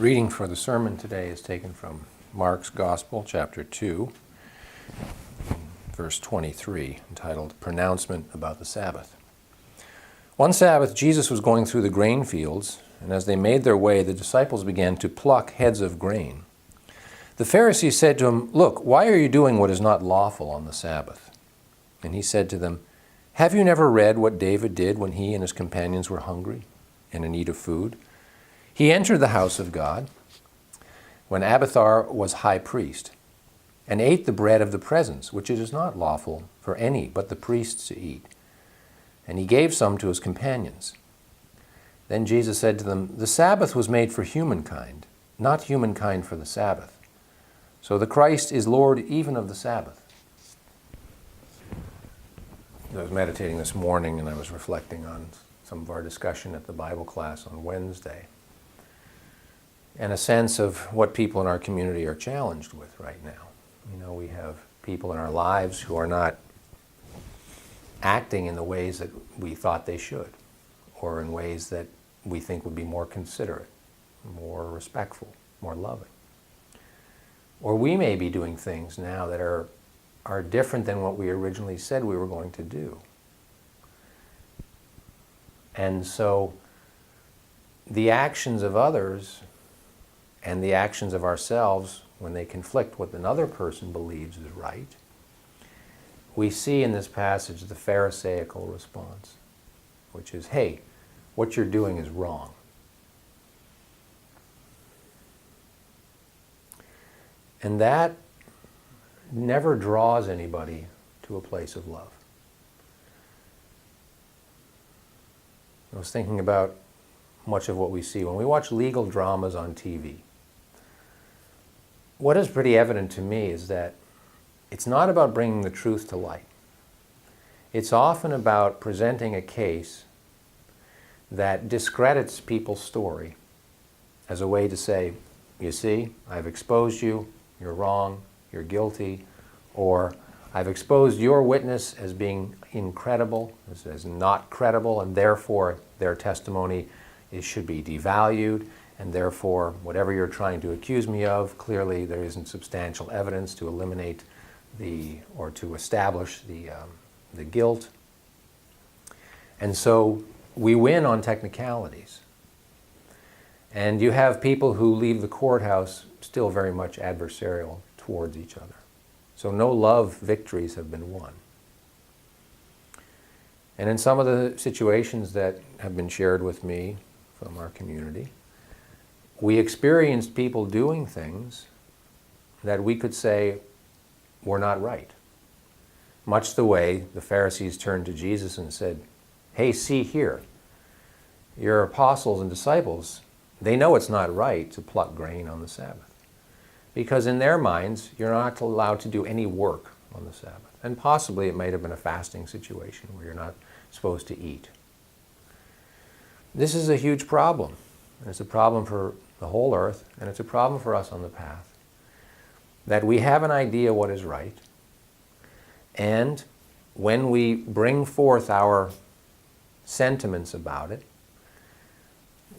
Reading for the sermon today is taken from Mark's Gospel, chapter 2, verse 23, entitled Pronouncement about the Sabbath. One Sabbath, Jesus was going through the grain fields, and as they made their way, the disciples began to pluck heads of grain. The Pharisees said to him, "Look, why are you doing what is not lawful on the Sabbath?" And he said to them, "Have you never read what David did when he and his companions were hungry and in need of food? He entered the house of God when Abiathar was high priest, and ate the bread of the presence, which it is not lawful for any but the priests to eat. And he gave some to his companions. Then Jesus said to them, The Sabbath was made for humankind, not humankind for the Sabbath. So the Christ is Lord even of the Sabbath." I was meditating this morning and I was reflecting on some of our discussion at the Bible class on Wednesday, and a sense of what people in our community are challenged with right now. You know, we have people in our lives who are not acting in the ways that we thought they should, or in ways that we think would be more considerate, more respectful, more loving. Or we may be doing things now that are different than what we originally said we were going to do. And so the actions of others and the actions of ourselves, when they conflict with another person believes is right, we see in this passage the Pharisaical response, which is, hey, what you're doing is wrong. And that never draws anybody to a place of love. I was thinking about much of what we see when we watch legal dramas on TV. What is pretty evident to me is that it's not about bringing the truth to light. It's often about presenting a case that discredits people's story as a way to say, you see, I've exposed you, you're wrong, you're guilty, or I've exposed your witness as being incredible, as not credible, and therefore their testimony should be devalued, and therefore whatever you're trying to accuse me of, clearly there isn't substantial evidence to eliminate or to establish the guilt. And so we win on technicalities. And you have people who leave the courthouse still very much adversarial towards each other. So no love victories have been won. And in some of the situations that have been shared with me from our community, we experienced people doing things that we could say were not right. Much the way the Pharisees turned to Jesus and said, hey, see here, your apostles and disciples, they know it's not right to pluck grain on the Sabbath. Because in their minds, you're not allowed to do any work on the Sabbath. And possibly it might have been a fasting situation where you're not supposed to eat. This is a huge problem. It's a problem for the whole earth, and it's a problem for us on the path. That we have an idea what is right, and when we bring forth our sentiments about it,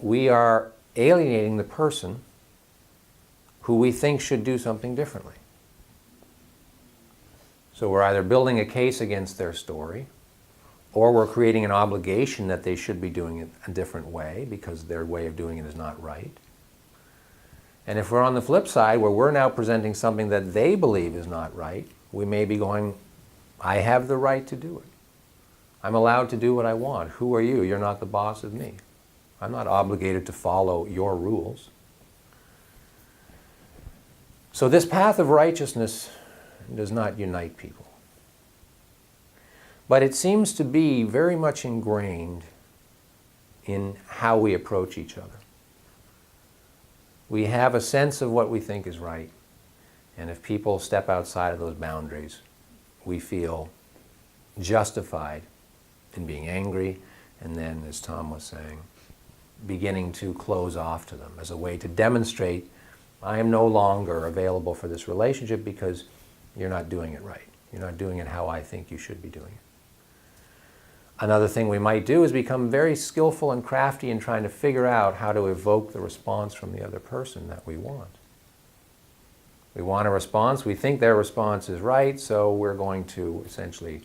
we are alienating the person who we think should do something differently. So we're either building a case against their story, or we're creating an obligation that they should be doing it a different way because their way of doing it is not right. And if we're on the flip side, where we're now presenting something that they believe is not right, we may be going, I have the right to do it. I'm allowed to do what I want. Who are you? You're not the boss of me. I'm not obligated to follow your rules. So this path of righteousness does not unite people. But it seems to be very much ingrained in how we approach each other. We have a sense of what we think is right, and if people step outside of those boundaries, we feel justified in being angry, and then, as Tom was saying, beginning to close off to them as a way to demonstrate, I am no longer available for this relationship because you're not doing it right. You're not doing it how I think you should be doing it. Another thing we might do is become very skillful and crafty in trying to figure out how to evoke the response from the other person that we want. We want a response, we think their response is right, so we're going to essentially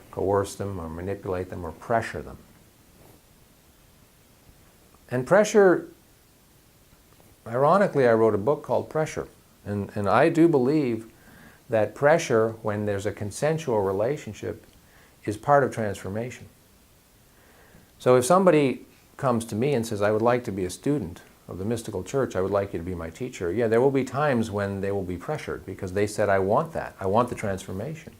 coerce them or manipulate them or pressure them. And pressure, ironically, I wrote a book called Pressure. And I do believe that pressure, when there's a consensual relationship, is part of transformation. So if somebody comes to me and says, I would like to be a student of the mystical church, I would like you to be my teacher, yeah, there will be times when they will be pressured because they said, I want that. I want the transformation.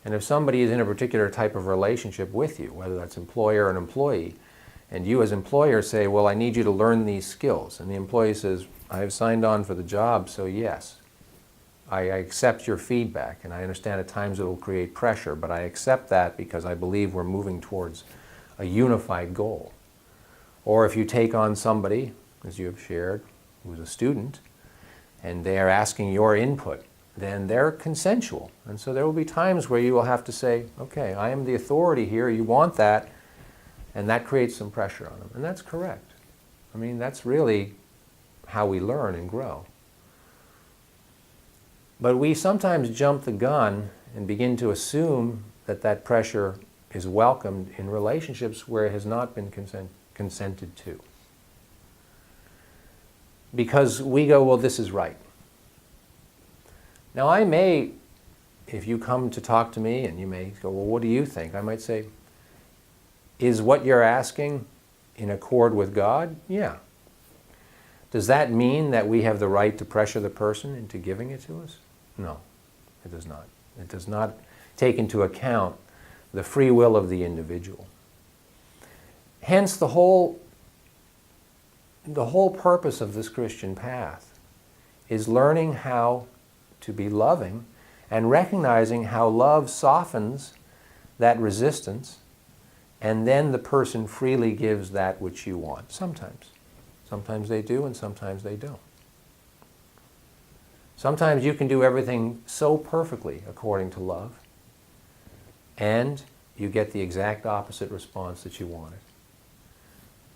And if somebody is in a particular type of relationship with you, whether that's employer and employee, and you as employer say, well, I need you to learn these skills, and the employee says, I have signed on for the job, so yes, I accept your feedback, and I understand at times it will create pressure, but I accept that because I believe we're moving towards a unified goal. Or if you take on somebody, as you have shared, who's a student, and they are asking your input, then they're consensual. And so there will be times where you will have to say, okay, I am the authority here, you want that, and that creates some pressure on them. And that's correct. I mean, that's really how we learn and grow. But we sometimes jump the gun and begin to assume that that pressure is welcomed in relationships where it has not been consented to. Because we go, well, this is right. Now I may, if you come to talk to me and you may go, well, what do you think? I might say, is what you're asking in accord with God? Yeah. Does that mean that we have the right to pressure the person into giving it to us? No, it does not. It does not take into account the free will of the individual. Hence, the whole purpose of this Christian path is learning how to be loving and recognizing how love softens that resistance, and then the person freely gives that which you want. Sometimes. Sometimes they do, and sometimes they don't. Sometimes you can do everything so perfectly according to love, and you get the exact opposite response that you wanted.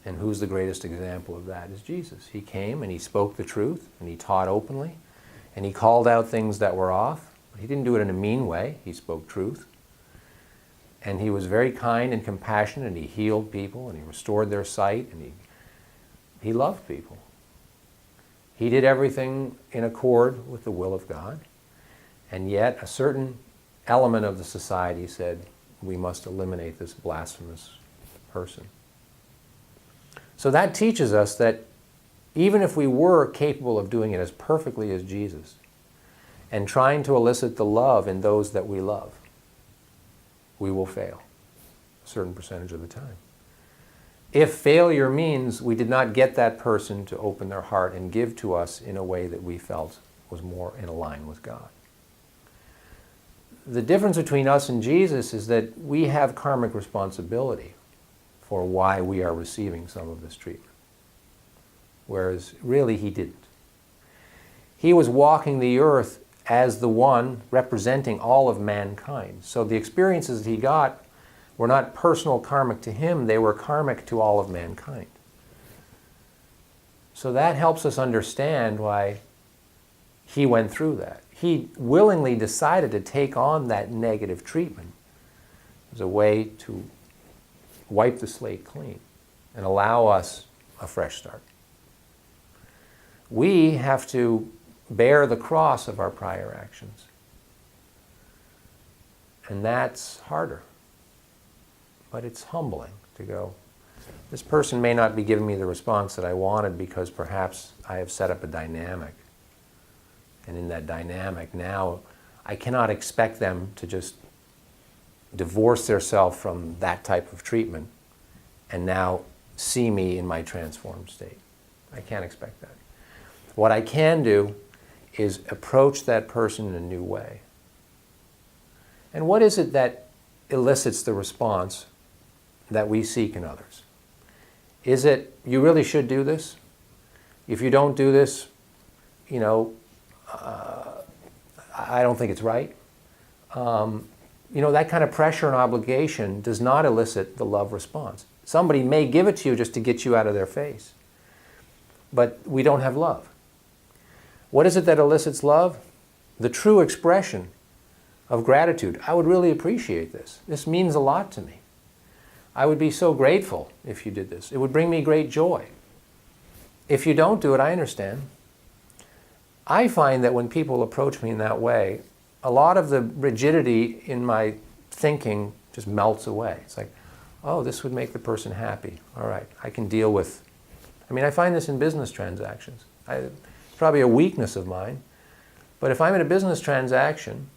And who's the greatest example of that is Jesus. He came and he spoke the truth, and he taught openly, and he called out things that were off. He didn't do it in a mean way. He spoke truth. And he was very kind and compassionate, and he healed people, and he restored their sight, and he loved people. He did everything in accord with the will of God, and yet a certain element of the society said, we must eliminate this blasphemous person. So that teaches us that even if we were capable of doing it as perfectly as Jesus, and trying to elicit the love in those that we love, we will fail a certain percentage of the time. If failure means we did not get that person to open their heart and give to us in a way that we felt was more in line with God. The difference between us and Jesus is that we have karmic responsibility for why we are receiving some of this treatment, whereas really he didn't. He was walking the earth as the one representing all of mankind. So the experiences that he got were not personal karmic to him, they were karmic to all of mankind. So that helps us understand why he went through that. He willingly decided to take on that negative treatment as a way to wipe the slate clean and allow us a fresh start. We have to bear the cross of our prior actions. And that's harder. But it's humbling to go, this person may not be giving me the response that I wanted because perhaps I have set up a dynamic. And in that dynamic now, I cannot expect them to just divorce themselves from that type of treatment and now see me in my transformed state. I can't expect that. What I can do is approach that person in a new way. And what is it that elicits the response that we seek in others? Is it, you really should do this? If you don't do this, I don't think it's right. that kind of pressure and obligation does not elicit the love response. Somebody may give it to you just to get you out of their face, but we don't have love. What is it that elicits love? The true expression of gratitude. I would really appreciate this. This means a lot to me. I would be so grateful if you did this. It would bring me great joy. If you don't do it, I understand. I find that when people approach me in that way, a lot of the rigidity in my thinking just melts away. It's like, oh, this would make the person happy. All right, I can deal with... I find this in business transactions. It's probably a weakness of mine. But if I'm in a business transaction,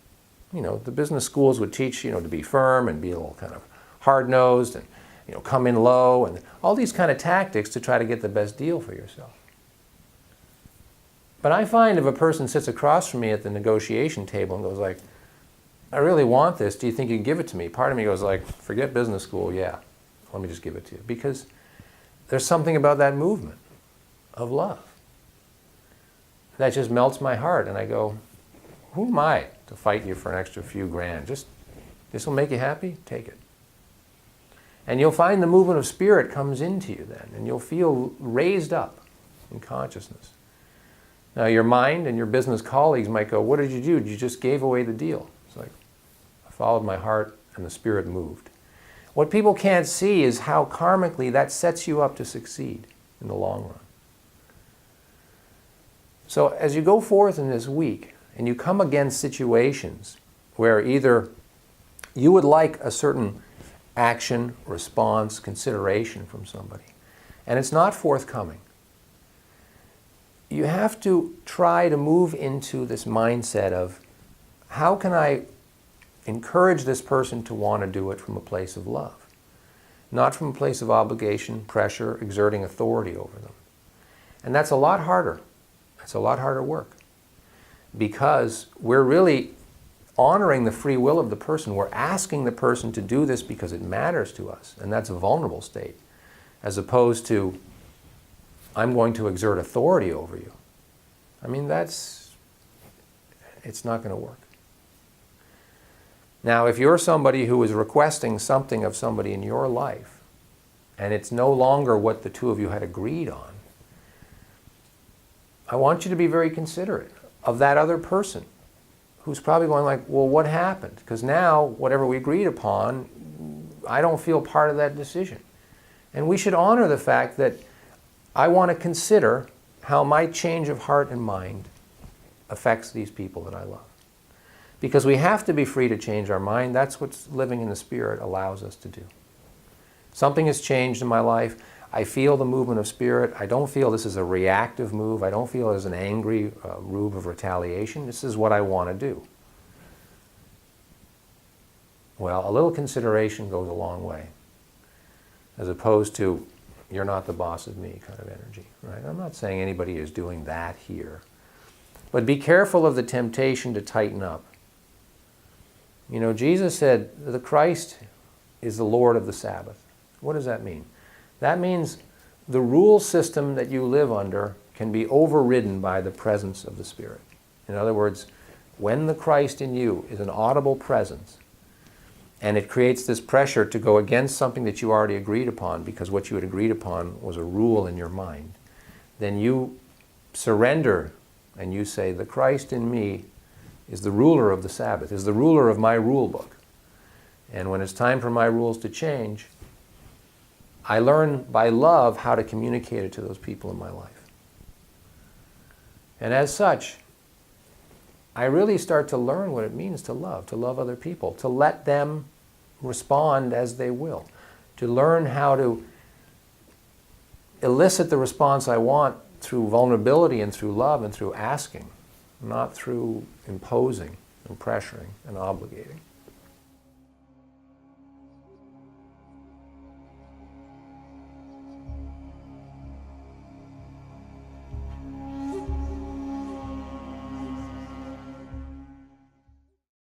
the business schools would teach, to be firm and be a little kind of hard-nosed and, come in low and all these kind of tactics to try to get the best deal for yourself. But I find if a person sits across from me at the negotiation table and goes like, I really want this, do you think you can give it to me? Part of me goes like, forget business school, yeah, let me just give it to you. Because there's something about that movement of love that just melts my heart. And I go, who am I to fight you for an extra few grand? Just, this will make you happy? Take it. And you'll find the movement of spirit comes into you then, and you'll feel raised up in consciousness. Now your mind and your business colleagues might go, what did you do? You just gave away the deal. It's like, I followed my heart and the spirit moved. What people can't see is how karmically that sets you up to succeed in the long run. So as you go forth in this week, and you come against situations where either you would like a certain action, response, consideration from somebody, and it's not forthcoming, you have to try to move into this mindset of, how can I encourage this person to want to do it from a place of love? Not from a place of obligation, pressure, exerting authority over them. And that's a lot harder. It's a lot harder work. Because we're really honoring the free will of the person. We're asking the person to do this because it matters to us. And that's a vulnerable state. As opposed to, I'm going to exert authority over you. It's not going to work. Now, if you're somebody who is requesting something of somebody in your life, and it's no longer what the two of you had agreed on, I want you to be very considerate of that other person who's probably going like, well, what happened? Because now, whatever we agreed upon, I don't feel part of that decision. And we should honor the fact that I want to consider how my change of heart and mind affects these people that I love. Because we have to be free to change our mind. That's what living in the Spirit allows us to do. Something has changed in my life. I feel the movement of spirit. I don't feel this is a reactive move. I don't feel it as an angry move of retaliation. This is what I want to do. Well, a little consideration goes a long way, as opposed to, you're not the boss of me kind of energy. Right? I'm not saying anybody is doing that here. But be careful of the temptation to tighten up. Jesus said, the Christ is the Lord of the Sabbath. What does that mean? That means the rule system that you live under can be overridden by the presence of the Spirit. In other words, when the Christ in you is an audible presence, and it creates this pressure to go against something that you already agreed upon, because what you had agreed upon was a rule in your mind, then you surrender and you say, the Christ in me is the ruler of the Sabbath, is the ruler of my rule book. And when it's time for my rules to change, I learn by love how to communicate it to those people in my life. And as such, I really start to learn what it means to love other people, to let them respond as they will, to learn how to elicit the response I want through vulnerability and through love and through asking, not through imposing and pressuring and obligating.